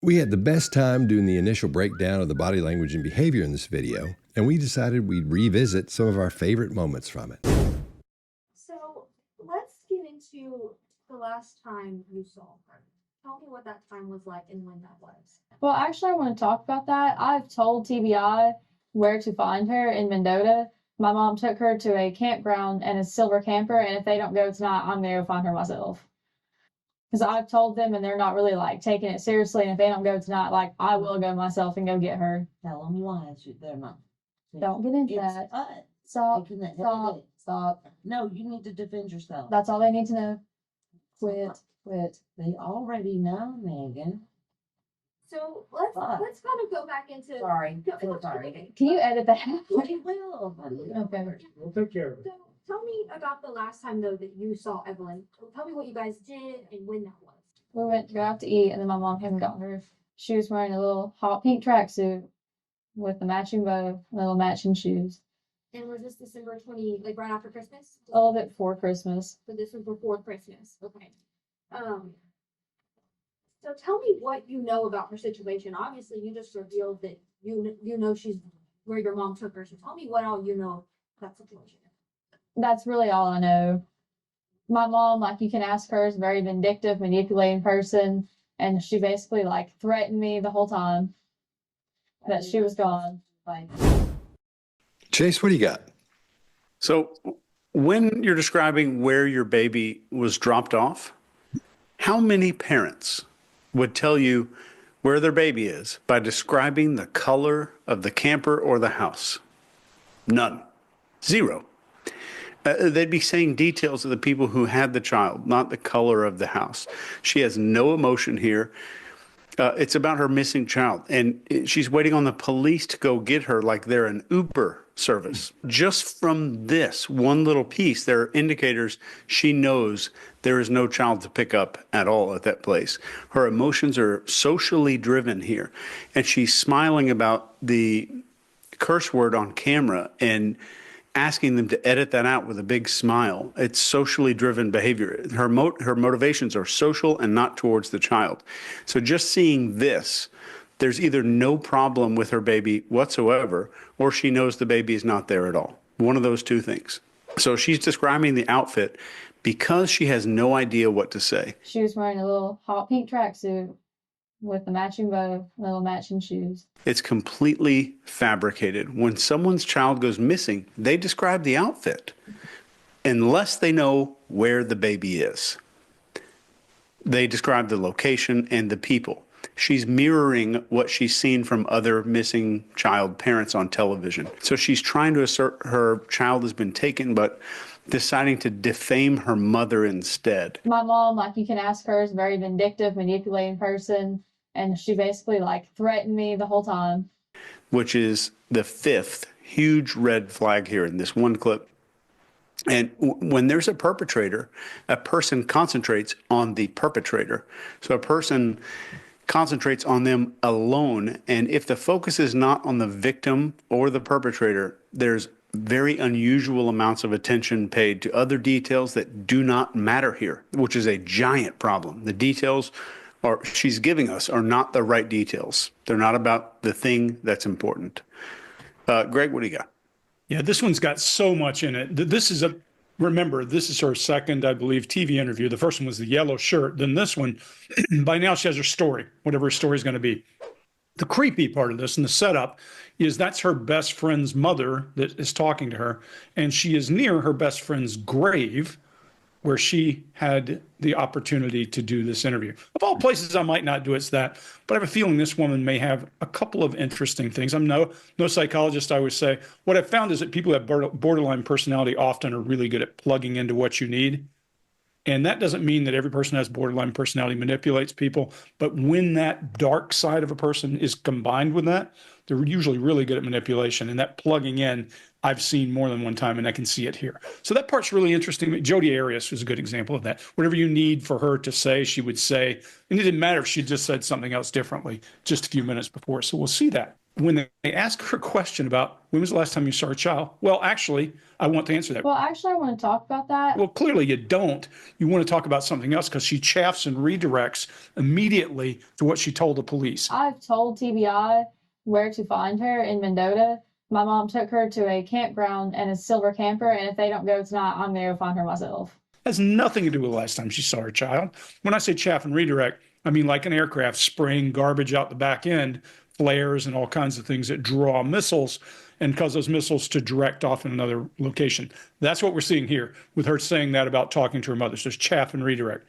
We had the best time doing the initial breakdown of the body language and behavior in this video, and we decided we'd revisit some of our favorite moments from it. So let's get into the last time you saw her. Tell me what that time was like and when that was. Well, actually, I want to talk about that. I've told TBI where to find her in Mendota. My mom took her to a campground and a silver camper, and if they don't go tonight, I'm going to go find her myself. Because I've told them, and they're not really, like, taking it seriously, and if they don't go tonight, like, I will go myself and go get her. Tell them lies. They're not. Don't get into It's that. us. Stop. Making that Stop. headache. Stop. No, you need to defend yourself. That's all they need to know. Quit. Quit. They already know, Megan. So let's What? kind of go back into. Sorry. No, So it's sorry. okay. Can you edit that? We will. Okay. We'll take care of it. So tell me about the last time though that you saw Evelyn. Tell me what you guys did and when that was. We went to go out to eat, and then my mom came and got her. She was wearing a little hot pink tracksuit with a matching bow, little matching shoes. And was this December 20, like right after Christmas? A little bit before Christmas. So this was before Christmas. Okay. So tell me what you know about her situation. Obviously, you just revealed that you know she's where your mom took her. So tell me what all you know about that situation. That's really all I know. My mom, like you can ask her, is a very vindictive, manipulating person, and she basically like threatened me the whole time that she was gone. Like, Chase, what do you got? So when you're describing where your baby was dropped off, how many parents would tell you where their baby is by describing the color of the camper or the house? None. Zero. They'd be saying details of the people who had the child, not the color of the house. She has no emotion here. It's about her missing child, and she's waiting on the police to go get her like they're an Uber service. Just from this one little piece, there are indicators she knows there is no child to pick up at all at that place. Her emotions are socially driven here, and she's smiling about the curse word on camera and asking them to edit that out with a big smile. It's socially driven behavior. Her motivations are social and not towards the child. So just seeing this, there's either no problem with her baby whatsoever, or she knows the baby is not there at all. One of those two things. So she's describing the outfit because she has no idea what to say. she was wearing a little hot pink tracksuit with a matching bow, little matching shoes. It's completely fabricated. When someone's child goes missing, they describe the outfit unless they know where the baby is. They describe the location and the people. She's mirroring what she's seen from other missing child parents on television. So she's trying to assert her child has been taken, but deciding to defame her mother instead. My mom, like you can ask her, is a very vindictive, manipulating person, and she basically like threatened me the whole time. Which is the fifth huge red flag here in this one clip. And when there's a perpetrator, a person concentrates on the perpetrator. So a person concentrates on them alone. And if the focus is not on the victim or the perpetrator, there's very unusual amounts of attention paid to other details that do not matter here, which is a giant problem. The details she's giving us are not the right details. They're not about the thing that's important. Greg, what do you got? Yeah, this one's got so much in it. Remember, this is her second, I believe, TV interview. The first one was the yellow shirt. Then this one, by now she has her story, whatever her story is going to be. The creepy part of this and the setup is that's her best friend's mother that is talking to her, and she is near her best friend's grave where she had the opportunity to do this interview. Of all places I might not do it's that, but I have a feeling this woman may have a couple of interesting things. I'm no psychologist, I always say. What I've found is that people who have borderline personality often are really good at plugging into what you need. And that doesn't mean that every person who has borderline personality manipulates people, but when that dark side of a person is combined with that, they're usually really good at manipulation. And that plugging in, I've seen more than one time, and I can see it here. So that part's really interesting. Jodi Arias was a good example of that. Whatever you need for her to say, she would say, and it didn't matter if she just said something else differently just a few minutes before. So we'll see that. when they ask her a question about when was the last time you saw a child, well, actually, I want to answer that. Well, actually, I want to talk about that. Well, clearly you don't. You want to talk about something else because she chaffs and redirects immediately to what she told the police. I've told TBI where to find her in Mendota. My mom took her to a campground and a silver camper, and if they don't go tonight, I'm going to go find her myself. Has nothing to do with the last time she saw her child. When I say chaff and redirect, I mean like an aircraft spraying garbage out the back end, flares and all kinds of things that draw missiles and cause those missiles to direct off in another location. That's what we're seeing here with her saying that about talking to her mother. So there's chaff and redirect.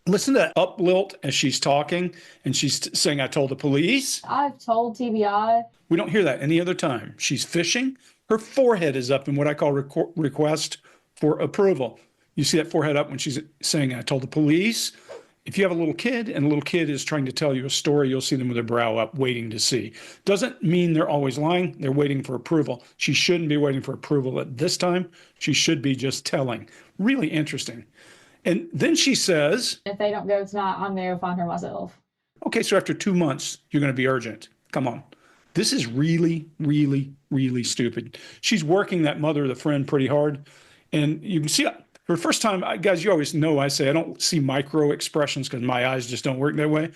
Listen to that up lilt as she's talking and she's saying, I told the police. I've told TBI. We don't hear that any other time. She's fishing. Her forehead is up in what I call request for approval. You see that forehead up when she's saying, I told the police. If you have a little kid and a little kid is trying to tell you a story, you'll see them with their brow up, waiting to see. Doesn't mean they're always lying. They're waiting for approval. She shouldn't be waiting for approval at this time. She should be just telling. Really interesting. And then she says, If they don't go tonight, I'm going to go find her myself. okay, so after 2 months, you're going to be urgent. Come on. This is really, really, really stupid. She's working that mother, the friend, pretty hard. And you can see for the first time, guys, you always know I say I don't see micro expressions because my eyes just don't work that way.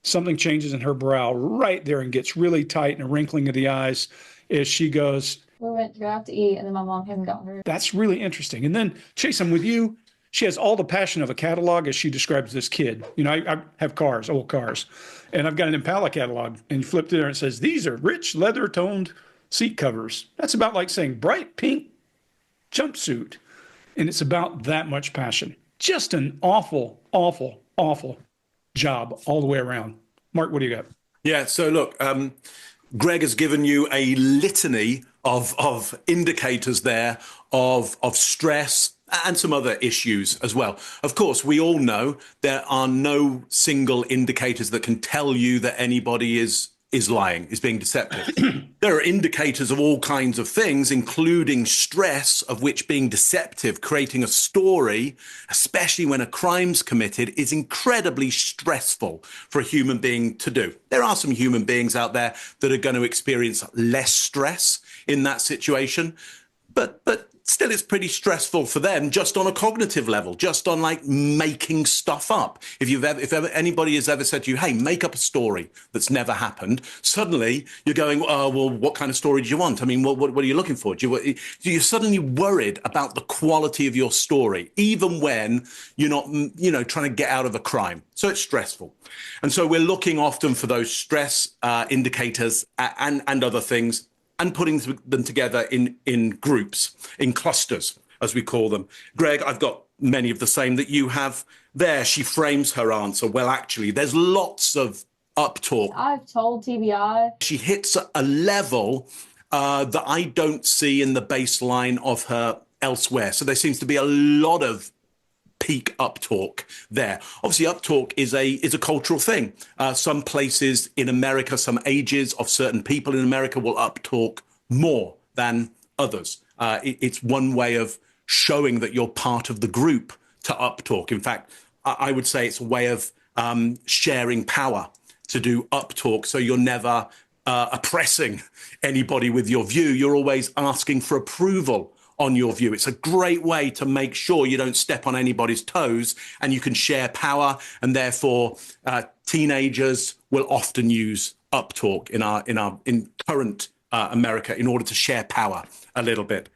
Something changes in her brow right there and gets really tight and a wrinkling of the eyes as she goes. We went to go out to eat, and then my mom came and got her. That's really interesting. And then, Chase, I'm with you. She has all the passion of a catalog as she describes this kid. You know, I have cars, old cars, and I've got an Impala catalog. And you flip through there and it says, these are rich leather-toned seat covers. That's about like saying bright pink jumpsuit. And it's about that much passion. Just an awful, awful, awful job all the way around. Mark, what do you got? Yeah, so look, Greg has given you a litany of indicators there of stress and some other issues as well. Of course, we all know there are no single indicators that can tell you that anybody is lying, is being deceptive. There are indicators of all kinds of things, including stress, of which being deceptive, creating a story, especially when a crime's committed, is incredibly stressful for a human being to do. There are some human beings out there that are going to experience less stress in that situation, but still it's pretty stressful for them just on a cognitive level, just on like making stuff up. If anybody has ever said to you, hey, make up a story that's never happened, suddenly you're going, oh, well, what kind of story do you want? I mean, what are you looking for? You're suddenly worried about the quality of your story, even when you're not, trying to get out of a crime. So it's stressful. And so we're looking often for those stress indicators and other things, and putting them together in groups, in clusters, as we call them. Greg, I've got many of the same that you have there. She frames her answer. Well, actually, there's lots of uptalk. I've told TBI. She hits a level that I don't see in the baseline of her elsewhere. So there seems to be a lot of peak uptalk there. Obviously, uptalk is a cultural thing. Some places in America, some ages of certain people in America will uptalk more than others. It's one way of showing that you're part of the group to uptalk. In fact, I would say it's a way of sharing power to do uptalk. So you're never oppressing anybody with your view. You're always asking for approval on your view. It's a great way to make sure you don't step on anybody's toes and you can share power. And therefore, teenagers will often use uptalk in current America in order to share power a little bit.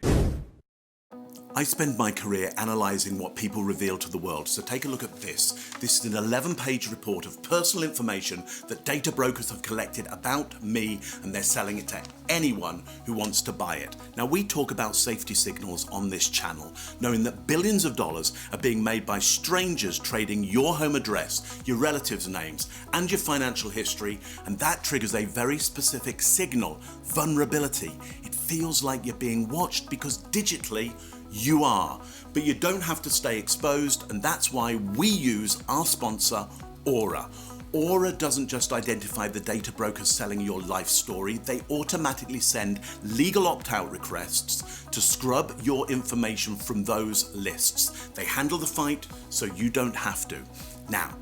I spend my career analysing what people reveal to the world, so take a look at this. This is an 11-page report of personal information that data brokers have collected about me, and they're selling it to anyone who wants to buy it. Now, we talk about safety signals on this channel, knowing that billions of dollars are being made by strangers trading your home address, your relatives' names, and your financial history, and that triggers a very specific signal, vulnerability. It feels like you're being watched because digitally, you are, but you don't have to stay exposed, and that's why we use our sponsor, Aura. Aura doesn't just identify the data brokers selling your life story, they automatically send legal opt-out requests to scrub your information from those lists. They handle the fight so you don't have to. Now,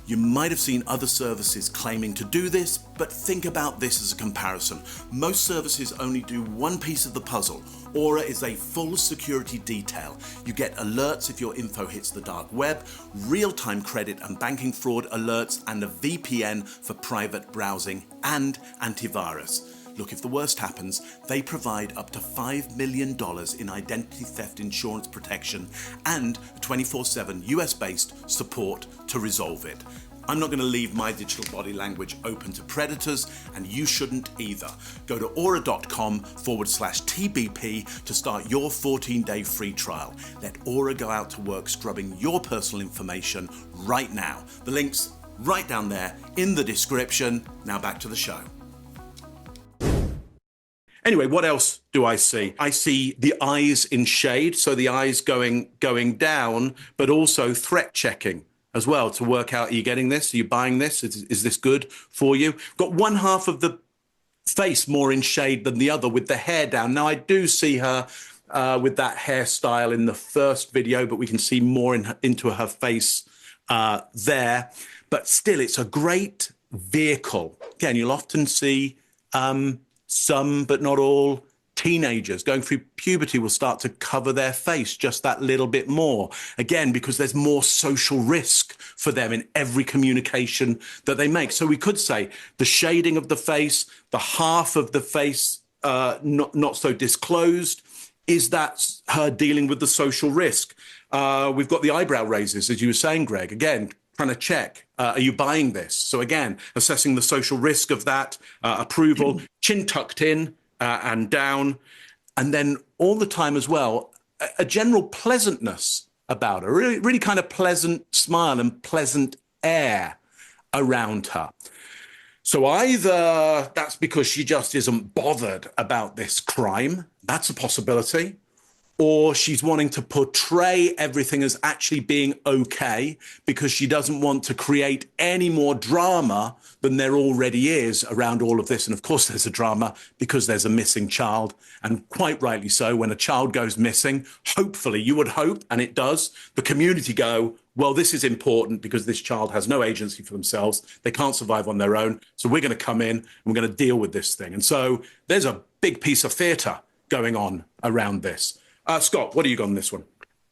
You might have seen other services claiming to do this, but think about this as a comparison. Most services only do one piece of the puzzle. Aura is a full security detail. You get alerts if your info hits the dark web, real-time credit and banking fraud alerts, and a VPN for private browsing and antivirus. Look, if the worst happens, they provide up to $5 million in identity theft insurance protection and 24/7 US-based support to resolve it. I'm not going to leave my digital body language open to predators, and you shouldn't either. Go to aura.com/TBP to start your 14-day free trial. Let Aura go out to work scrubbing your personal information right now. The link's right down there in the description. Now back to the show. Anyway, what else do I see? I see the eyes in shade, so the eyes going down, but also threat checking as well to work out, are you getting this? Are you buying this? Is this good for you? Got one half of the face more in shade than the other with the hair down. Now, I do see her with that hairstyle in the first video, but we can see more into her face there. But still, it's a great vehicle. Again, you'll often see some, but not all, teenagers going through puberty will start to cover their face just that little bit more. Again, because there's more social risk for them in every communication that they make. So we could say the shading of the face, the half of the face not so disclosed, is that her dealing with the social risk? We've got the eyebrow raises, as you were saying, Greg. Again, trying to check, are you buying this? So again, assessing the social risk of that, approval, chin tucked in and down. And then all the time as well, a general pleasantness about her, really kind of pleasant smile and pleasant air around her. So either that's because she just isn't bothered about this crime, that's a possibility, or she's wanting to portray everything as actually being okay because she doesn't want to create any more drama than there already is around all of this. And of course, there's a drama because there's a missing child. And quite rightly so, when a child goes missing, hopefully you would hope, and it does, the community go, well, this is important because this child has no agency for themselves. They can't survive on their own. So we're going to come in and we're going to deal with this thing. And so there's a big piece of theatre going on around this. Scott, what do you got on this one?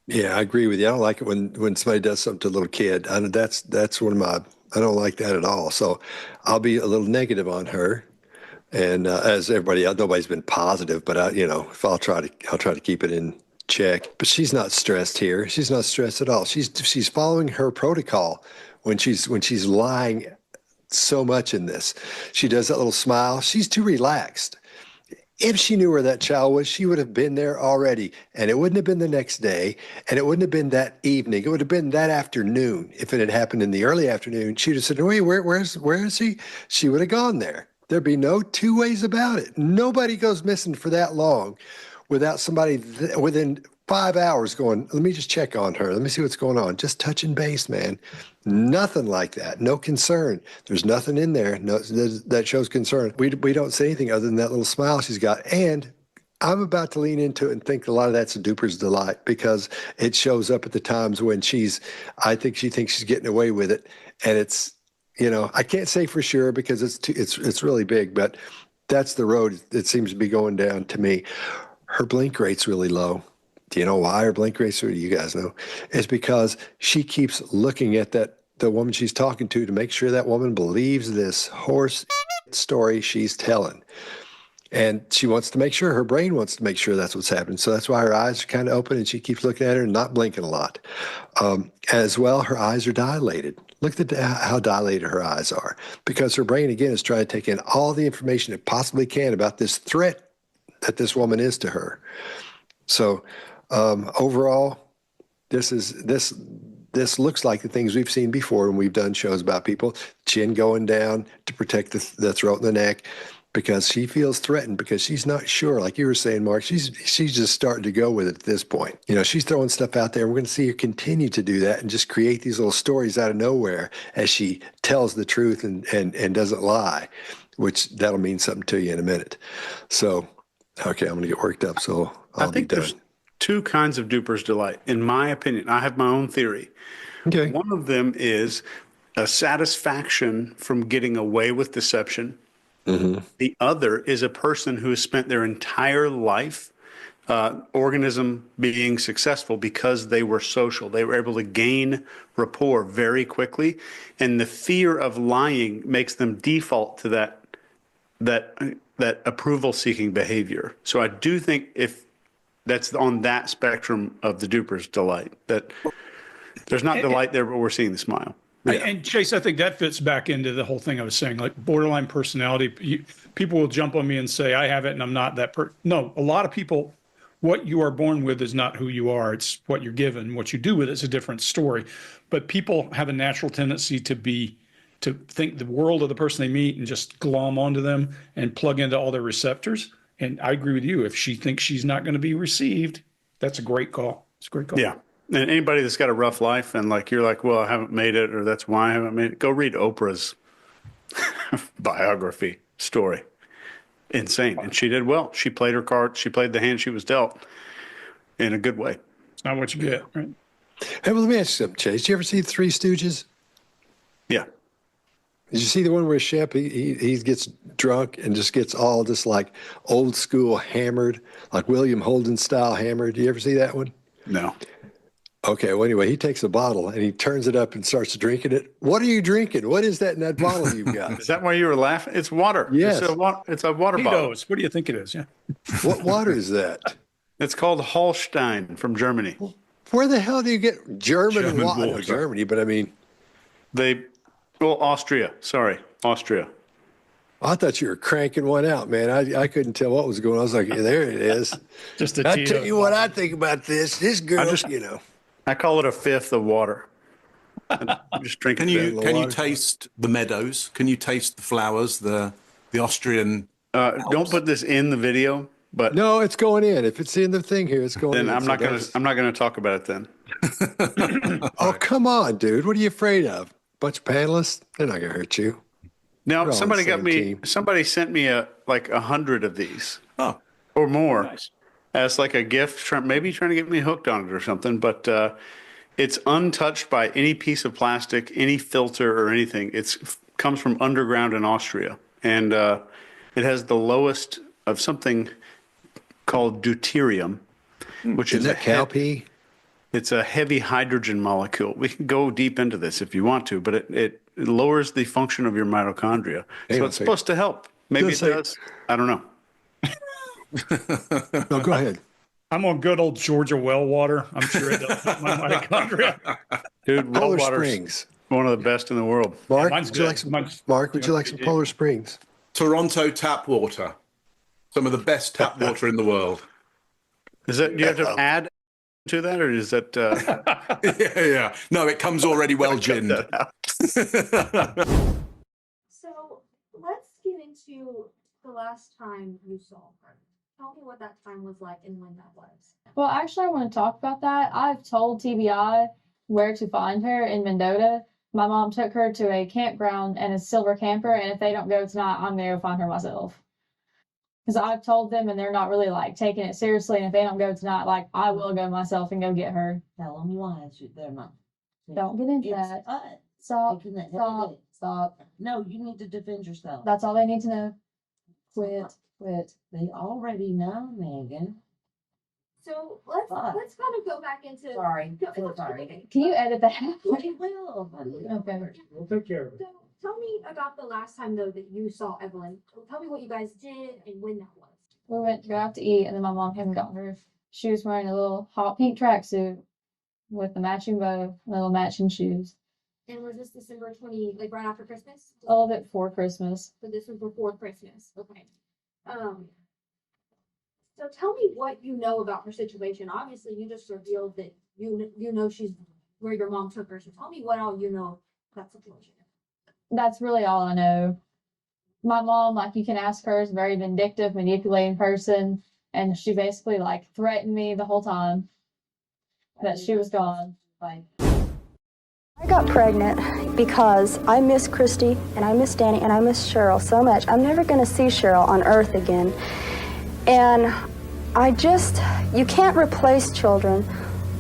Yeah, I agree with you. I don't like it when somebody does something to a little kid. That's one of my, I don't like that at all. So I'll be a little negative on her. And as everybody else, nobody's been positive, but if I'll try to keep it in check. But she's not stressed here. She's not stressed at all. She's following her protocol when she's lying so much in this. She does that little smile. She's too relaxed. If she knew where that child was, she would have been there already. And it wouldn't have been the next day. And it wouldn't have been that evening. It would have been that afternoon. If it had happened in the early afternoon, she'd have said, wait, where is he? She would have gone there. There'd be no two ways about it. Nobody goes missing for that long without somebody within 5 hours going, let me just check on her. Let me see what's going on. Just touching base, man. Nothing like that. No concern. There's nothing in there that shows concern. We don't say anything other than that little smile she's got. And I'm about to lean into it and think a lot of that's a Duper's delight because it shows up at the times when I think she thinks she's getting away with it. And it's, I can't say for sure because it's really big, but that's the road it seems to be going down to me. Her blink rate's really low. Do you know why her blink rates are? You guys know. It's because she keeps looking at the woman she's talking to make sure that woman believes this horse story she's telling. And she wants to make sure, her brain wants to make sure that's what's happening. So that's why her eyes are kind of open and she keeps looking at her and not blinking a lot. As well, her eyes are dilated. Look at how dilated her eyes are because her brain, again, is trying to take in all the information it possibly can about this threat that this woman is to her. So overall, this looks like the things we've seen before when we've done shows about people, chin going down to protect the throat and the neck because she feels threatened because she's not sure. Like you were saying, Mark, she's just starting to go with it at this point. She's throwing stuff out there. We're going to see her continue to do that and just create these little stories out of nowhere as she tells the truth and doesn't lie, which that'll mean something to you in a minute. So, okay, I'm going to get worked up, so I'll be done. There's two kinds of Duper's delight. In my opinion, I have my own theory. Okay. One of them is a satisfaction from getting away with deception. The other is a person who has spent their entire life organism being successful because they were social. They were able to gain rapport very quickly, and the fear of lying makes them default to that approval-seeking behavior. So I do think if that's on that spectrum of the Duper's delight, that there's not delight there, but we're seeing the smile. And Chase, I think that fits back into the whole thing I was saying, like borderline personality. People will jump on me and say, I have it and I'm not that person. No, a lot of people, what you are born with is not who you are. It's what you're given. What you do with it's a different story. But people have a natural tendency to think the world of the person they meet and just glom onto them and plug into all their receptors. And I agree with you. If she thinks she's not going to be received, that's a great call. It's a great call. Yeah. And anybody that's got a rough life and like you're like, well, I haven't made it, or that's why I haven't made it, go read Oprah's biography story. Insane. And she did well. She played her cards. She played the hand she was dealt in a good way. It's not what you get, right? Hey, well, let me ask you something, Chase. Did you ever see Three Stooges? Yeah. Did you see the one where Shep, he gets drunk and just gets all this like old school hammered, like William Holden style hammered? Do you ever see that one? No. Okay, well, anyway, he takes a bottle and he turns it up and starts drinking it. What are you drinking? What is that in that bottle you've got? Is that why you were laughing? It's water. Yes. It's a water bottle. Tito's. What do you think it is? Yeah. What water is that? It's called Holstein from Germany. Where the hell do you get German water? water. Germany, but I mean, Austria. Sorry, Austria. I thought you were cranking one out, man. I couldn't tell what was going on. I was like, yeah, there it is. Just a I'll Tito's tell you what bottle. I think about this. This girl, I call it a fifth of water. I'm just drinking. Can you taste the meadows? Can you taste the flowers, the Austrian? Don't put this in the video, but No, it's going in. If it's in the thing here, it's going then in. I'm So not gonna that's- I'm not gonna talk about it then. Oh, come on, dude. What are you afraid of? Bunch of panelists? They're not going to hurt you. Now We're all on somebody the got same me. team. Somebody sent me 100 of these Oh, or more Nice. as like a gift. Maybe trying to get me hooked on it or something. But it's untouched by any piece of plastic, any filter or anything. It comes from underground in Austria, and it has the lowest of something called deuterium, which Isn't is that cow pee? It's a heavy hydrogen molecule. We can go deep into this if you want to, but it lowers the function of your mitochondria. Hang So on a it's second. supposed to help. Maybe it Just say- does. I don't know. No, go ahead. I'm on good old Georgia well water. I'm sure it does help my mitochondria. Dude, well Polar water's Springs. one of the best in the world. Mark, mine's would you good. like some? Mine's- Mark, would you like some Polar Springs? Toronto tap water. Some of the best tap water in the world. Is that, do you have to add to that, or is that Yeah. No, it comes already well ginned. So let's get into the last time you saw her. Tell me what that time was like and when that was. Well, actually, I want to talk about that. I've told TBI where to find her in Mendota. My mom took her to a campground and a silver camper, and if they don't go tonight, I'm going to go find her myself. Because I've told them, and they're not really like taking it seriously. And if they don't go tonight, like I will go myself and go get her. Tell them lies. They're not. Don't get into It's that. us. Stop. Taking it Stop. heavy. Stop. No, you need to defend yourself. That's all they need to know. Quit. Quit. They already know, Megan. So let's But- kind of go back into. Sorry. No, So it's sorry. okay. Can you edit that? We will, honey. Okay. We'll take care of it. So tell me about the last time though that you saw Evelyn. Tell me what you guys did and when that was. We went to go out to eat, and then my mom came and got her. She was wearing a little hot pink tracksuit with the matching bow, little matching shoes. And was this December 20, like right after Christmas? A little bit before Christmas. So this was before Christmas. Okay. So tell me what you know about her situation. Obviously, you just revealed that you know she's where your mom took her. So tell me what all you know about that situation. That's really all I know. My mom, like you can ask her, is a very vindictive, manipulating person, and she basically like threatened me the whole time that she was gone. Like, I got pregnant because I miss Christy and I miss Danny and I miss Cheryl so much. I'm never going to see Cheryl on earth again. And you can't replace children,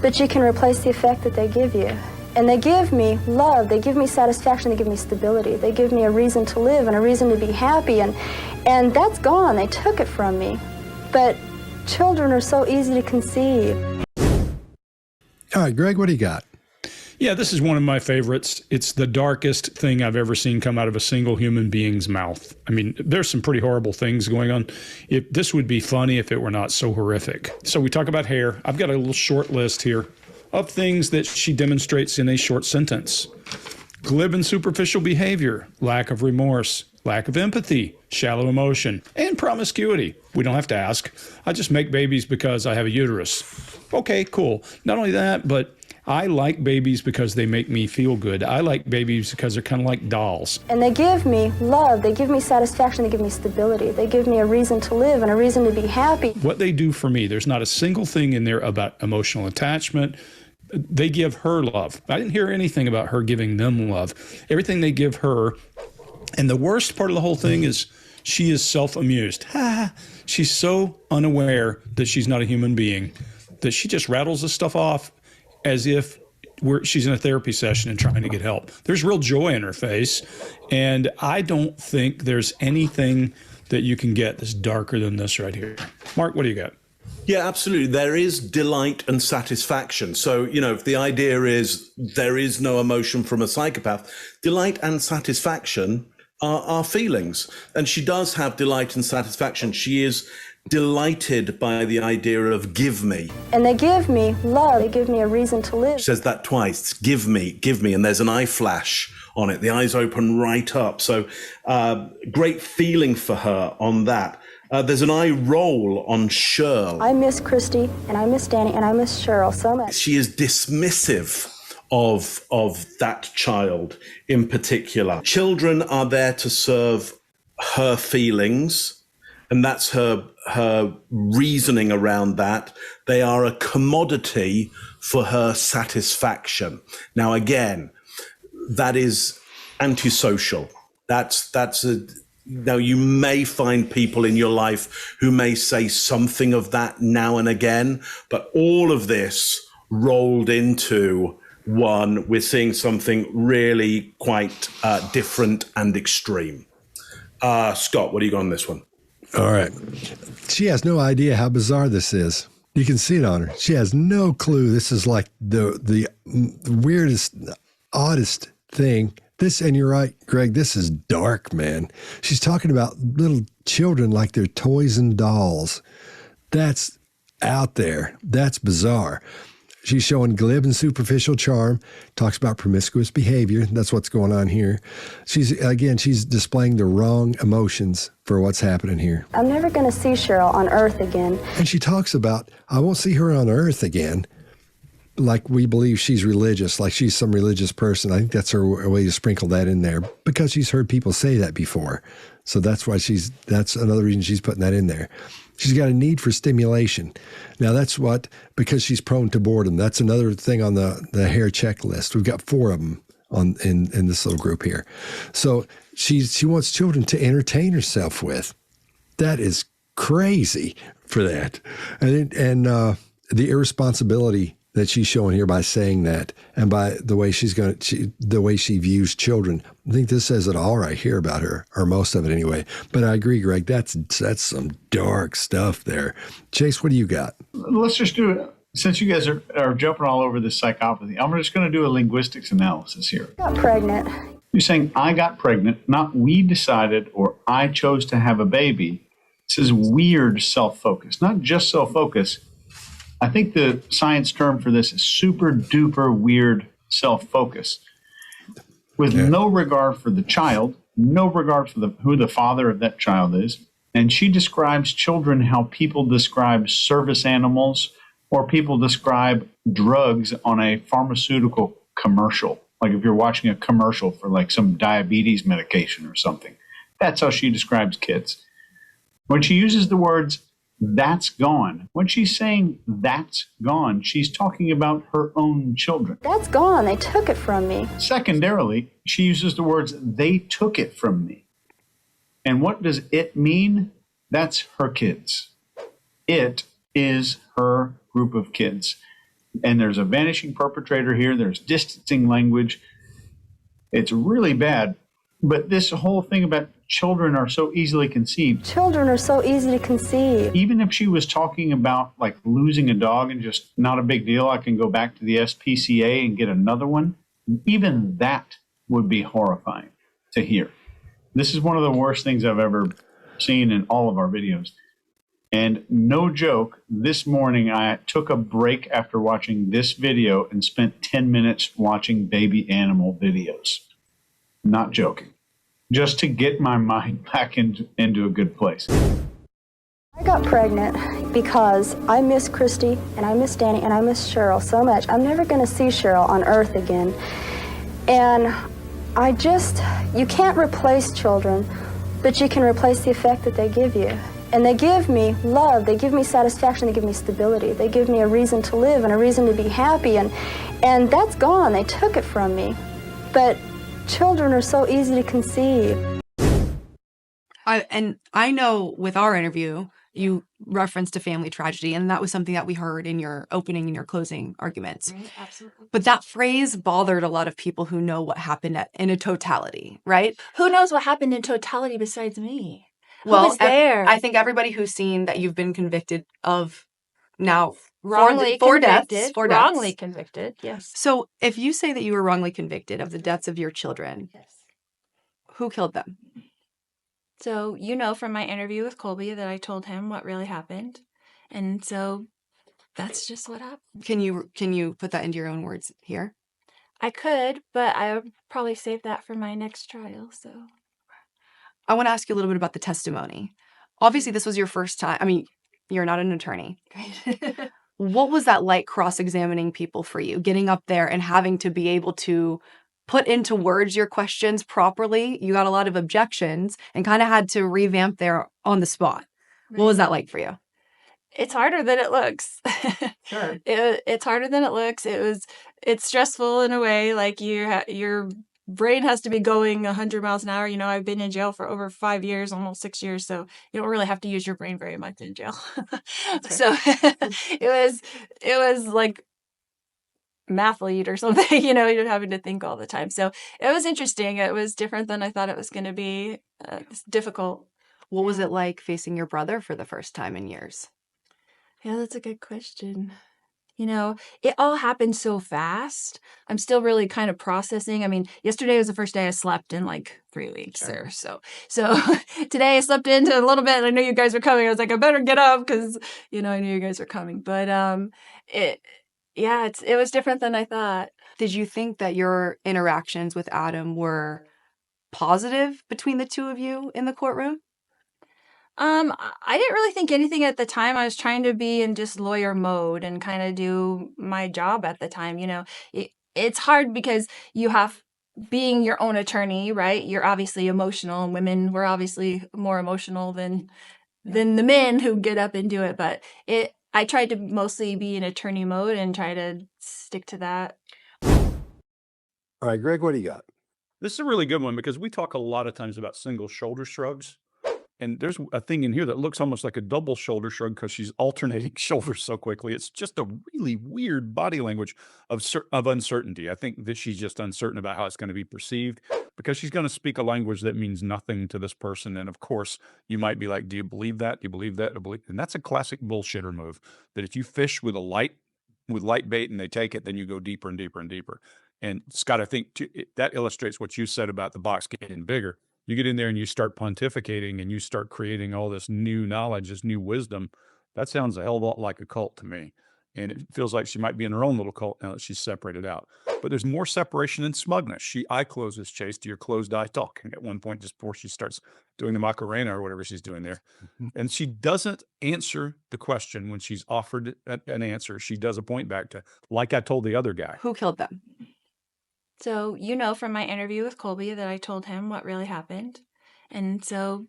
but you can replace the effect that they give you. And they give me love, they give me satisfaction, they give me stability, they give me a reason to live and a reason to be happy, and that's gone. They took it from me. But children are so easy to conceive. All right, Greg, what do you got? Yeah, this is one of my favorites. It's the darkest thing I've ever seen come out of a single human being's mouth. I mean, there's some pretty horrible things going on. This would be funny if it were not so horrific. So we talk about hair. I've got a little short list here of things that she demonstrates in a short sentence. Glib and superficial behavior, lack of remorse, lack of empathy, shallow emotion, and promiscuity. We don't have to ask. I just make babies because I have a uterus. Okay, cool. Not only that, but I like babies because they make me feel good. I like babies because they're kind of like dolls. And they give me love, they give me satisfaction, they give me stability, they give me a reason to live and a reason to be happy. What they do for me, there's not a single thing in there about emotional attachment. They give her love. I didn't hear anything about her giving them love. Everything they give her. And the worst part of the whole thing is she is self-amused. She's so unaware that she's not a human being that she just rattles this stuff off as if she's in a therapy session and trying to get help. There's real joy in her face. And I don't think there's anything that you can get that's darker than this right here. Mark, what do you got? Yeah, absolutely. There is delight and satisfaction. So, if the idea is there is no emotion from a psychopath, delight and satisfaction are feelings. And she does have delight and satisfaction. She is delighted by the idea of give me. And they give me love, they give me a reason to live. She says that twice, give me, and there's an eye flash on it. The eyes open right up. So great feeling for her on that. There's an eye roll on Cheryl. I miss Christy, and I miss Danny, and I miss Cheryl so much. She is dismissive of that child in particular. Children are there to serve her feelings, and that's her reasoning around that. They are a commodity for her satisfaction. Now, again, that is antisocial. Now, you may find people in your life who may say something of that now and again, but all of this rolled into one, we're seeing something really quite different and extreme. Scott, what do you got on this one? All right. She has no idea how bizarre this is. You can see it on her. She has no clue. This is like the weirdest, oddest thing. And you're right, Greg, this is dark, man. She's talking about little children like they're toys and dolls. That's out there. That's bizarre. She's showing glib and superficial charm, talks about promiscuous behavior. That's what's going on here. She's displaying the wrong emotions for what's happening here. I'm never going to see Cheryl on Earth again. And she talks about, I won't see her on Earth again. Like we believe she's religious, like she's some religious person. I think that's her way to sprinkle that in there because she's heard people say that before. So that's why that's another reason she's putting that in there. She's got a need for stimulation. Now because she's prone to boredom. That's another thing on the hair checklist. We've got 4 of them in this little group here. So she wants children to entertain herself with. That is crazy for that. And the irresponsibility that she's showing here by saying that, and by the way the way she views children. I think this says it all right here about her, or most of it anyway. But I agree, Greg. That's some dark stuff there. Chase, what do you got? Let's just do it. Since you guys are jumping all over this psychopathy, I'm just going to do a linguistics analysis here. I got pregnant. You're saying I got pregnant, not we decided or I chose to have a baby. This is weird self-focus, not just self-focus. I think the science term for this is super duper weird self-focus with no regard for the child, no regard for who the father of that child is. And she describes children how people describe service animals or people describe drugs on a pharmaceutical commercial. Like if you're watching a commercial for like some diabetes medication or something. That's how she describes kids. When she uses the words that's gone. When she's saying that's gone, she's talking about her own children. That's gone. They took it from me. Secondarily, she uses the words they took it from me. And what does it mean? That's her kids. It is her group of kids. And there's a vanishing perpetrator here. There's distancing language. It's really bad. But this whole thing about children are so easily conceived. Children are so easy to conceive. Even if she was talking about like losing a dog and just not a big deal, I can go back to the SPCA and get another one. Even that would be horrifying to hear. This is one of the worst things I've ever seen in all of our videos. And no joke, this morning I took a break after watching this video and spent 10 minutes watching baby animal videos. Not joking. Just to get my mind back into a good place. I got pregnant because I miss Christy and I miss Danny and I miss Cheryl so much. I'm never going to see Cheryl on earth again. And you can't replace children, but you can replace the effect that they give you. And they give me love, they give me satisfaction, they give me stability, they give me a reason to live and a reason to be happy, and that's gone, they took it from me. But children are so easy to conceive. And I know with our interview, you referenced a family tragedy, and that was something that we heard in your opening and your closing arguments. Right, absolutely. But that phrase bothered a lot of people who know what happened in a totality, right? Who knows what happened in totality besides me? Who Well, was there? I think everybody who's seen that you've been convicted of now wrongly four convicted. deaths. Wrongly convicted, yes. So if you say that you were wrongly convicted of the deaths of your children, Yes. who killed them? So you know from my interview with Colby that I told him what really happened. And so that's just what happened. Can you put that into your own words here? I could, but I would probably save that for my next trial, so. I want to ask you a little bit about the testimony. Obviously, this was your first time. I mean, you're not an attorney. Great. What was that like cross-examining people for you, getting up there and having to be able to put into words your questions properly? You got a lot of objections and kind of had to revamp there on the spot. What was that like for you? It's harder than it looks. Sure. It's harder than it looks. It's stressful in a way. Like your brain has to be going 100 miles an hour. You know, I've been in jail for over 5 years, almost 6 years. So you don't really have to use your brain very much in jail. So it was like mathlete or something, you know, you're having to think all the time. So it was interesting. It was different than I thought it was going to be. It's difficult. What was it like facing your brother for the first time in years? Yeah, that's a good question. You know, it all happened so fast. I'm still really kind of processing. I mean, yesterday was the first day I slept in like 3 weeks or so. So today I slept into a little bit and I knew you guys were coming. I was like, I better get up because, you know, I knew you guys were coming. But it was different than I thought. Did you think that your interactions with Adam were positive between the two of you in the courtroom? I didn't really think anything at the time. I was trying to be in just lawyer mode and kind of do my job at the time. You know, it's hard because you have being your own attorney, right? You're obviously emotional, and women were obviously more emotional than the men who get up and do it. But I tried to mostly be in attorney mode and try to stick to that. All right, Greg, what do you got? This is a really good one because we talk a lot of times about single shoulder shrugs. And there's a thing in here that looks almost like a double shoulder shrug because she's alternating shoulders so quickly. It's just a really weird body language of uncertainty. I think that she's just uncertain about how it's going to be perceived because she's going to speak a language that means nothing to this person. And of course, you might be like, do you believe that? Do you believe that? And that's a classic bullshitter move, that if you fish with light bait and they take it, then you go deeper and deeper and deeper. And Scott, I think that illustrates what you said about the box getting bigger. You get in there and you start pontificating and you start creating all this new knowledge, this new wisdom. That sounds a hell of a lot like a cult to me. And it feels like she might be in her own little cult now that she's separated out. But there's more separation than smugness. She eye closes Chase to your closed eye talking at one point just before she starts doing the Macarena or whatever she's doing there. And she doesn't answer the question when she's offered an answer. She does a point back to, like I told the other guy. Who killed them? So you know from my interview with Colby that I told him what really happened. And so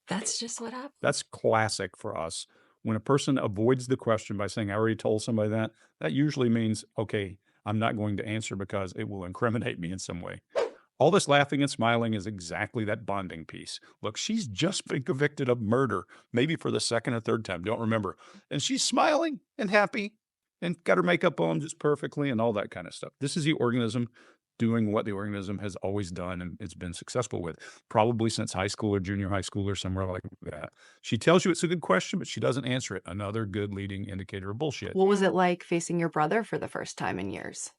that's just what happened. That's classic for us. When a person avoids the question by saying, I already told somebody that, that usually means, okay, I'm not going to answer because it will incriminate me in some way. All this laughing and smiling is exactly that bonding piece. Look, she's just been convicted of murder, maybe for the second or third time, don't remember. And she's smiling and happy and got her makeup on just perfectly and all that kind of stuff. This is the organism doing what the organism has always done and it's been successful with, probably since high school or junior high school or somewhere like that. She tells you it's a good question, but she doesn't answer it. Another good leading indicator of bullshit. What was it like facing your brother for the first time in years?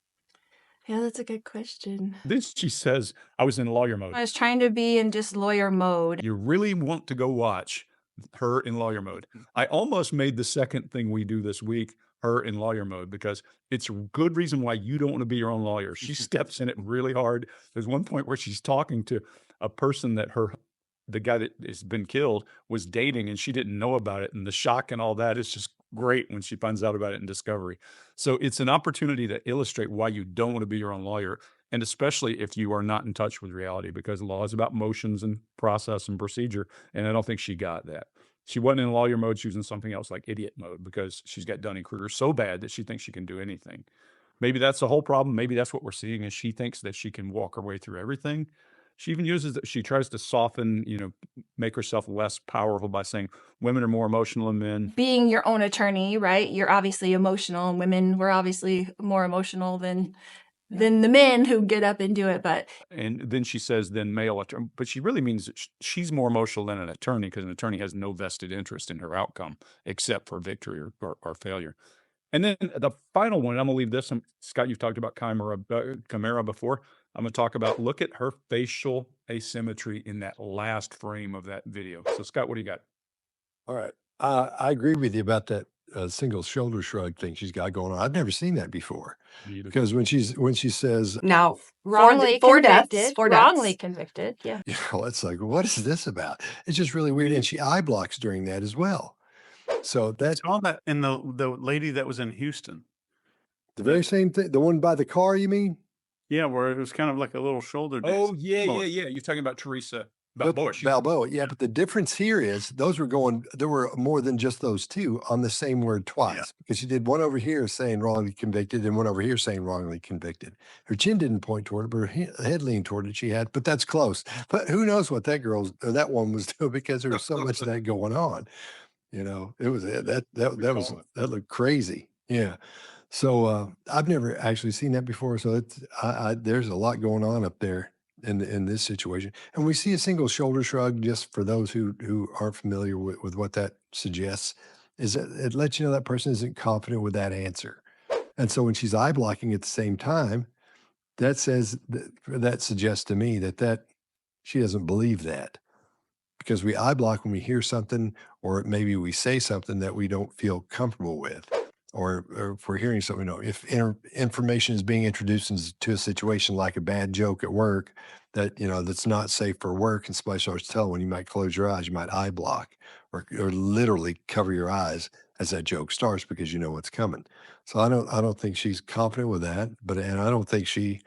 Yeah, that's a good question. Then she says, I was in lawyer mode. I was trying to be in just lawyer mode. You really want to go watch her in lawyer mode. I almost made the second thing we do this week her in lawyer mode because it's a good reason why you don't want to be your own lawyer. She steps in it really hard. There's one point where she's talking to a person that the guy that has been killed was dating and she didn't know about it. And the shock and all that is just great when she finds out about it in discovery. So it's an opportunity to illustrate why you don't want to be your own lawyer. And especially if you are not in touch with reality, because law is about motions and process and procedure. And I don't think she got that. She wasn't in lawyer mode. She was in something else like idiot mode because she's got Dunning-Kruger so bad that she thinks she can do anything. Maybe that's the whole problem. Maybe that's what we're seeing is she thinks that she can walk her way through everything. She even she tries to soften, make herself less powerful by saying women are more emotional than men. Being your own attorney, right? You're obviously emotional, and women were obviously more emotional than the men who get up and do it. And then she says, then male attorney, but she really means that she's more emotional than an attorney because an attorney has no vested interest in her outcome except for victory or failure. And then the final one, I'm going to leave this. Scott, you've talked about chimera before. I'm going to talk about, look at her facial asymmetry in that last frame of that video. So Scott, what do you got? All right. I agree with you about that single shoulder shrug thing she's got going on. I've never seen that before. Because when she says now wrongly convicted. Yeah. It's like, what is this about? It's just really weird. And she eye blocks during that as well. So that's all that in the lady that was in Houston. The very same thing. The one by the car, you mean? Yeah, where it was kind of like a little shoulder. Oh, yeah. You're talking about Teresa Balboa. Yeah, but the difference here is there were more than just those two on the same word twice, because she did one over here saying wrongly convicted and one over here saying wrongly convicted. Her chin didn't point toward it, but her head leaned toward it. But that's close. But who knows what that one was doing, because there was so much of that going on. It was that looked crazy. Yeah. So I've never actually seen that before. So there's a lot going on up there in this situation. And we see a single shoulder shrug, just for those who aren't familiar with what that suggests, is that it lets you know that person isn't confident with that answer. And so when she's eye blocking at the same time, that suggests to me that she doesn't believe that. Because we eye block when we hear something, or maybe we say something that we don't feel comfortable with. Or if we're hearing something, if information is being introduced into a situation like a bad joke at work that's not safe for work, and somebody starts telling, you might close your eyes, you might eye block, or literally cover your eyes as that joke starts, because you know what's coming. So I don't think she's confident with that, and I don't think she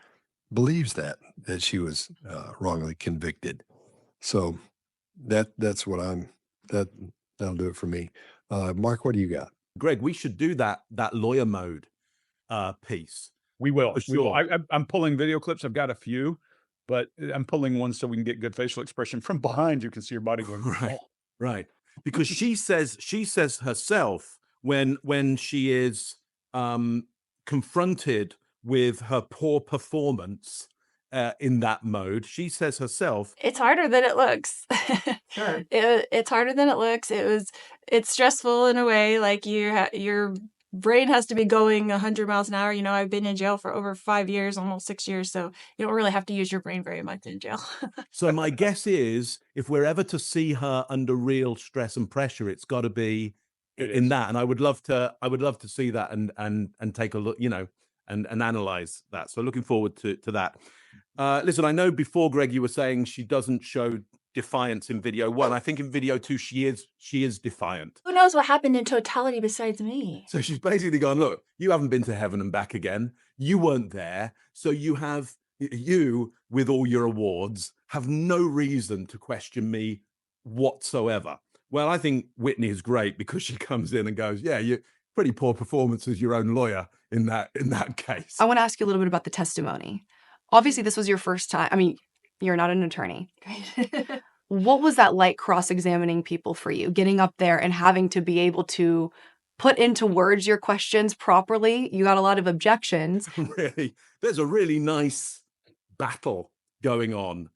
believes that she was wrongly convicted. So that's what that'll do it for me. Mark, what do you got? Greg, we should do that lawyer mode piece. We will. For sure. I'm pulling video clips. I've got a few, but I'm pulling one so we can get good facial expression. From behind, you can see your body going. Right. Because she says herself when she is confronted with her poor performance in that mode, she says herself, it's harder than it looks. Sure. It's harder than it looks. It's stressful in a way, like your brain has to be going 100 miles an hour. I've been in jail for over 5 years, almost 6 years, so you don't really have to use your brain very much in jail. So my guess is, if we're ever to see her under real stress and pressure, it's got to be in that. And I would love to see that and take a look, and analyze that. So looking forward to that. Listen, I know before, Greg, you were saying she doesn't show defiance in video 1. I think in video 2 she is defiant. Who knows what happened in totality besides me? So she's basically gone, look, you haven't been to heaven and back again. You weren't there. So you, with all your awards, have no reason to question me whatsoever. Well, I think Whitney is great, because she comes in and goes, yeah, you're pretty poor performance as your own lawyer in that case. I want to ask you a little bit about the testimony. Obviously, this was your first time. I mean, you're not an attorney. What was that like cross-examining people for you, getting up there and having to be able to put into words your questions properly, you got a lot of objections. Really, there's a really nice battle going on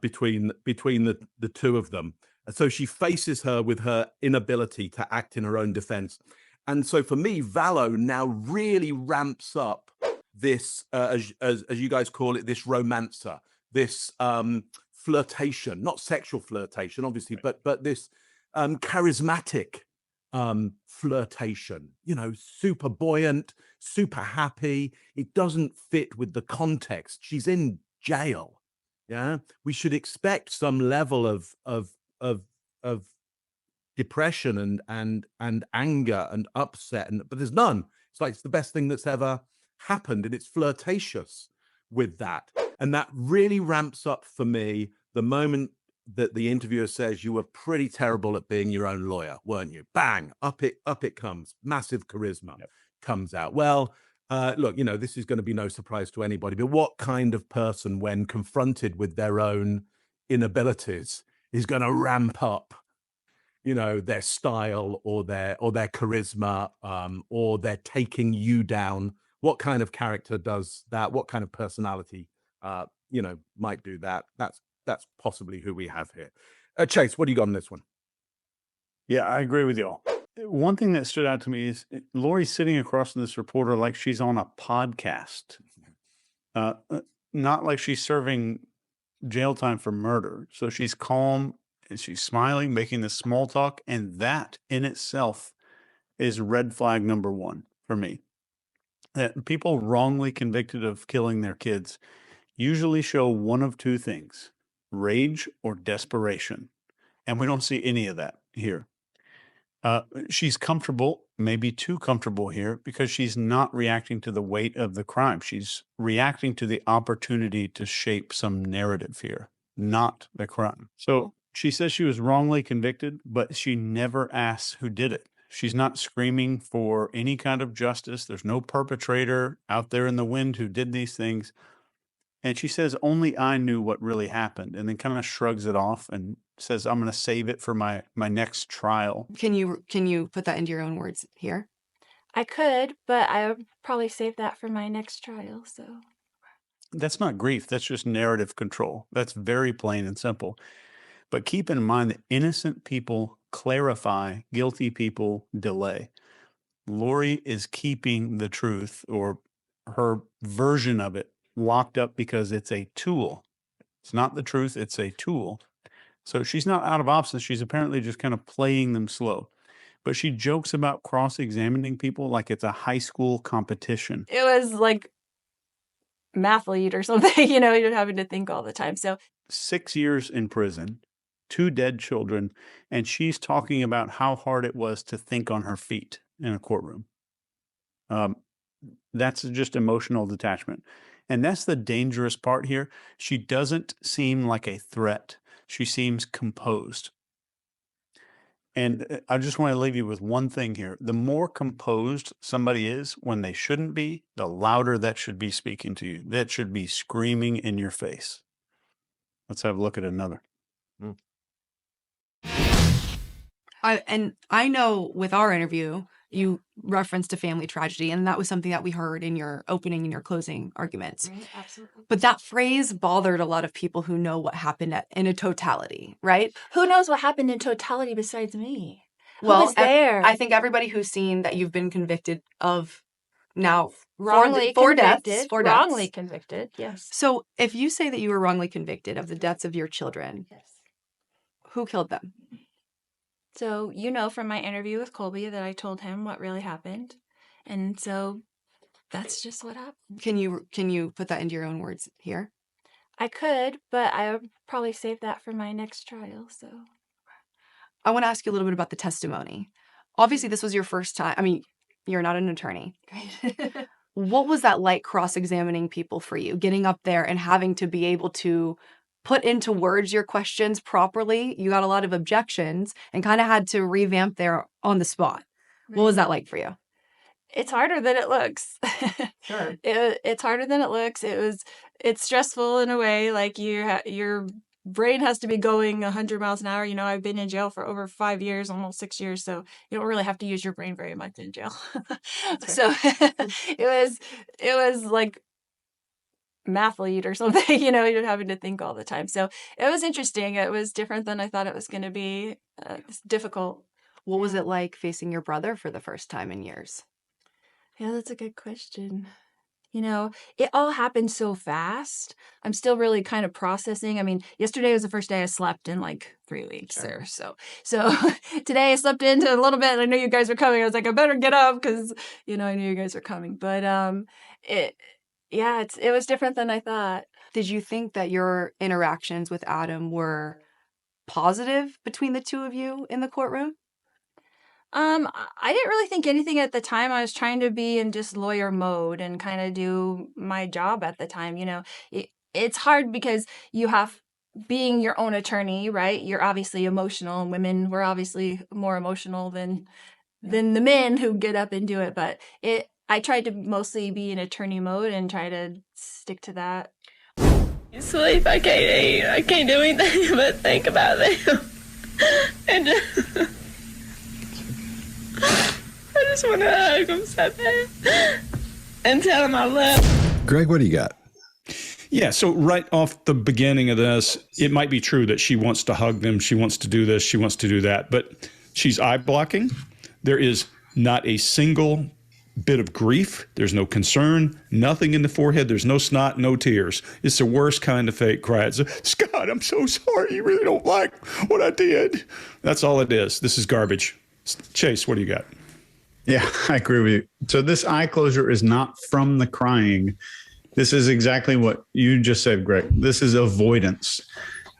between the two of them. And so she faces her with her inability to act in her own defense. And so for me, Valo now really ramps up this, as you guys call it, this romancer, this flirtation, not sexual flirtation, obviously, but this charismatic flirtation, you know, super buoyant, super happy. It doesn't fit with the context. She's in jail. Yeah, we should expect some level of depression and anger and upset, but there's none. It's like it's the best thing that's ever happened, and it's flirtatious with that, and that really ramps up for me the moment that the interviewer says, you were pretty terrible at being your own lawyer, weren't you? Bang, up it comes. Massive charisma comes out. Well, look, you know, this is going to be no surprise to anybody, but what kind of person, when confronted with their own inabilities, is going to ramp up, you know, their style or their charisma, or they're taking you down? What kind of character does that? What kind of personality, you know, might do that? That's possibly who we have here. Chase, what do you got on this one? Yeah, I agree with y'all. One thing that stood out to me is Lori's sitting across from this reporter like she's on a podcast, not like she's serving jail time for murder. So she's calm and she's smiling, making this small talk, and that in itself is red flag number one for me. That people wrongly convicted of killing their kids usually show one of two things: rage or desperation. And we don't see any of that here. She's comfortable, maybe too comfortable here, because she's not reacting to the weight of the crime. She's reacting to the opportunity to shape some narrative here, not the crime. So she says she was wrongly convicted, but she never asks who did it. She's not screaming for any kind of justice. There's no perpetrator out there in the wind who did these things. And she says, only I knew what really happened, and then kind of shrugs it off and says, I'm going to save it for my next trial. Can you put that into your own words here? I could, but I would probably save that for my next trial. So That's not grief. That's just narrative control. That's very plain and simple. But keep in mind that innocent people clarify, guilty people delay. Lori is keeping the truth, or her version of it, locked up because it's a tool. It's not the truth, it's a tool. So she's not out of options. She's apparently just kind of playing them slow. But she jokes about cross-examining people like it's a high school competition. it was like mathlete or something, you know, you're having to think all the time. So 6 years in prison, 2 dead children, and she's talking about how hard it was to think on her feet in a courtroom. That's just emotional detachment. And that's the dangerous part here. She doesn't seem like a threat. She seems composed. And I just want to leave you with one thing here. The more composed somebody is when they shouldn't be, the louder that should be speaking to you. That should be screaming in your face. Let's have a look at another. I know with our interview, you referenced a family tragedy, and that was something that we heard in your opening and your closing arguments. right, absolutely. But that phrase bothered a lot of people who know what happened in a totality, right? Who knows what happened in totality besides me? Who Well, was there? I think everybody who's seen that you've been convicted of now wrongly four convicted. deaths. Wrongly convicted. Yes. So if you say that you were wrongly convicted of the deaths of your children, Yes. who killed them? So you know from my interview with Colby that I told him what really happened, and so that's just what happened. Can you put that into your own words here? I could, but I would probably save that for my next trial. So I want to ask you a little bit about the testimony. Obviously, this was your first time. I mean, you're not an attorney. great. What was that like cross-examining people for you, getting up there and having to be able to put into words your questions properly? You got a lot of objections and kind of had to revamp there on the spot. What was that like for you? It's harder than it looks. Sure. It's harder than it looks. It's stressful in a way. Like your brain has to be going 100 miles an hour. You know, I've been in jail for over 5 years, almost 6 years, so you don't really have to use your brain very much in jail. So it was like mathlete or something, you know, you're having to think all the time. So it was interesting. It was different than I thought it was going to be. It's difficult. What was it like facing your brother for the first time in years? Yeah, that's a good question. You know, it all happened so fast. I'm still really kind of processing. I mean, yesterday was the first day I slept in like 3 weeks or so. So today I slept into a little bit and I knew you guys were coming. I was like, I better get up because, you know, I knew you guys were coming. But it was different than I thought. Did you think that your interactions with Adam were positive between the two of you in the courtroom? I didn't really think anything at the time. I was trying to be in just lawyer mode and kind of do my job at the time. You know, it's hard because you have being your own attorney, right? You're obviously emotional, and women were obviously more emotional than the men who get up and do it. But I tried to mostly be in attorney mode and try to stick to that. Sleep, I can't eat, I can't do anything but think about them. And I just want to hug them so bad and tell them I love them. Greg, what do you got? Yeah, so right off the beginning of this, it might be true that she wants to hug them, she wants to do this, she wants to do that, but she's eye blocking. There is not a single bit of grief. There's no concern, nothing in the forehead. There's no snot, no tears. It's the worst kind of fake cry. It's Scott, I'm so sorry. You really don't like what I did. That's all it is. This is garbage. Chase, what do you got? Yeah, I agree with you. So this eye closure is not from the crying. This is exactly what you just said, Greg. This is avoidance.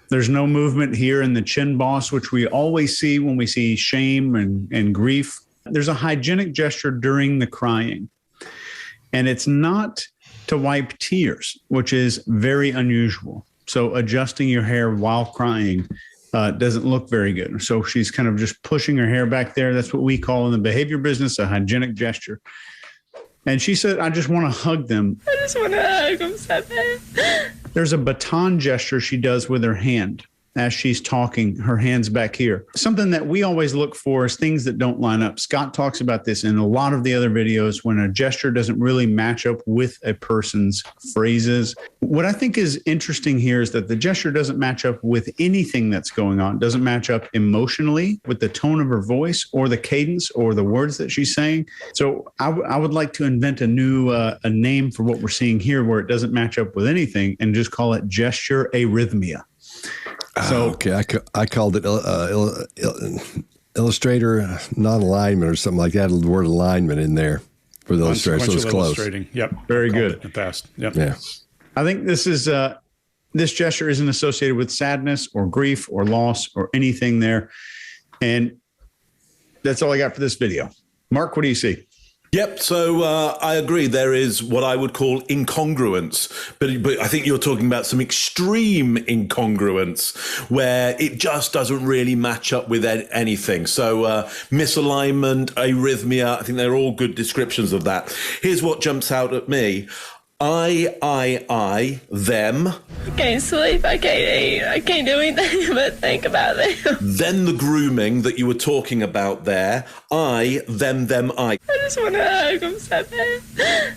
There's no movement here in the chin boss, which we always see when we see shame and grief. There's a hygienic gesture during the crying. And it's not to wipe tears, which is very unusual. So adjusting your hair while crying doesn't look very good. So she's kind of just pushing her hair back there. That's what we call in the behavior business a hygienic gesture. And she said, I just want to hug them. I just want to hug them so bad. There's a baton gesture she does with her hand as she's talking, her hands back here. Something that we always look for is things that don't line up. Scott talks about this in a lot of the other videos when a gesture doesn't really match up with a person's phrases. What I think is interesting here is that the gesture doesn't match up with anything that's going on. It doesn't match up emotionally with the tone of her voice or the cadence or the words that she's saying. So I would like to invent a new a name for what we're seeing here where it doesn't match up with anything and just call it gesture arrhythmia. So okay, I called it illustrator non-alignment or something like that. The word alignment in there for the illustrator, so it's close. Yep, very good. In the past. Yep. Yeah, I think this is this gesture isn't associated with sadness or grief or loss or anything there, and that's all I got for this video. Mark, what do you see? Yep. So I agree. There is what I would call incongruence, but I think you're talking about some extreme incongruence where it just doesn't really match up with anything. So misalignment, arrhythmia, I think they're all good descriptions of that. Here's what jumps out at me. I, them. I can't sleep, I can't eat, I can't do anything but think about them. Then the grooming that you were talking about there. I, them, I. I just want to hug them so bad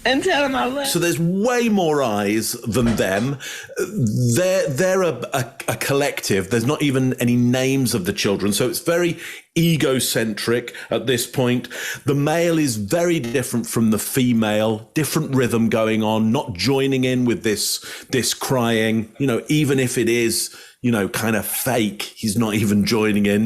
and tell them I love them. So there's way more I's than them. They're a collective. There's not even any names of the children. So it's very egocentric at this point. The male is very different from the female, different rhythm going on, not joining in with this crying, you know, even if it is, you know, kind of fake. He's not even joining in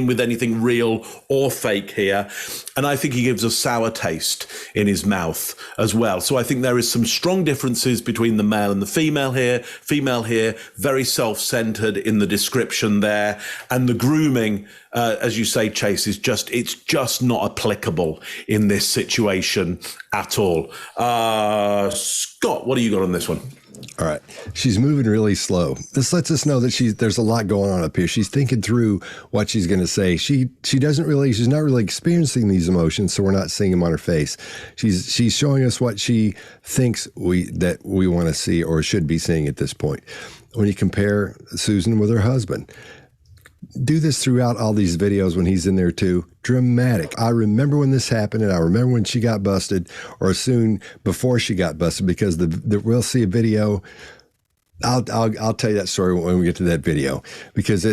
with anything real or fake here. And I think he gives a sour taste in his mouth as well. So I think there is some strong differences between the male and the female here. Female here, very self-centered in the description there. And the grooming, as you say, Chase, it's just not applicable in this situation at all. Scott, what do you got on this one? All right. She's moving really slow. This lets us know that there's a lot going on up here. She's thinking through what she's going to say. She's not really experiencing these emotions, so we're not seeing them on her face. She's showing us what she thinks that we want to see or should be seeing at this point. when you compare Susan with her husband. Do this throughout all these videos when he's in there too. Dramatic. I remember when this happened, and I remember when she got busted, or soon before she got busted, because we'll see a video. I'll tell you that story when we get to that video, because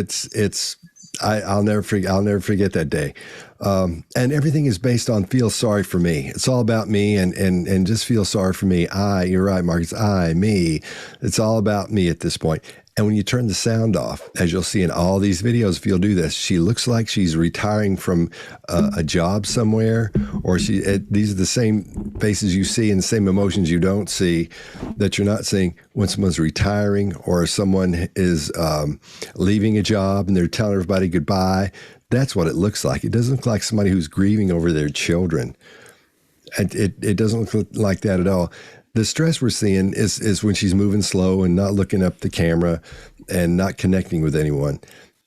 I'll never forget that day. And everything is based on feel sorry for me. It's all about me and just feel sorry for me. You're right, Marcus. Me. It's all about me at this point. And when you turn the sound off, as you'll see in all these videos, if you'll do this, she looks like she's retiring from a job somewhere, or these are the same faces you see and the same emotions you don't see that you're not seeing when someone's retiring or someone is leaving a job and they're telling everybody goodbye. That's what it looks like. It doesn't look like somebody who's grieving over their children. It doesn't look like that at all. The stress we're seeing is when she's moving slow and not looking up the camera and not connecting with anyone.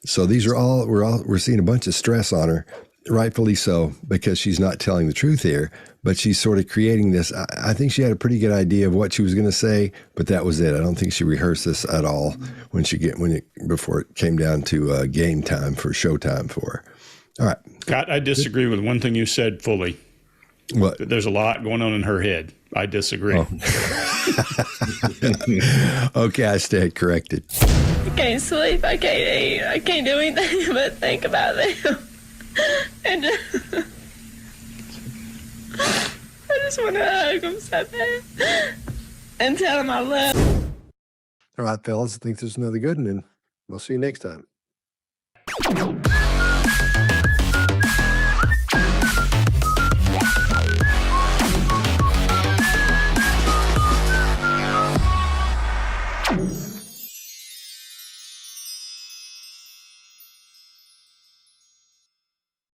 So these are all we're seeing a bunch of stress on her, rightfully so, because she's not telling the truth here. But she's sort of creating this. I think she had a pretty good idea of what she was going to say, but that was it. I don't think she rehearsed this at all before it came down to game time for showtime for her. All right, Scott, I disagree with one thing you said fully. What? There's a lot going on in her head. I disagree. Oh. Okay, I stand corrected. I can't sleep. I can't eat. I can't do anything but think about them. And I just want to hug them so bad and tell them I love them. All right, fellas, I think there's another good one, and we'll see you next time.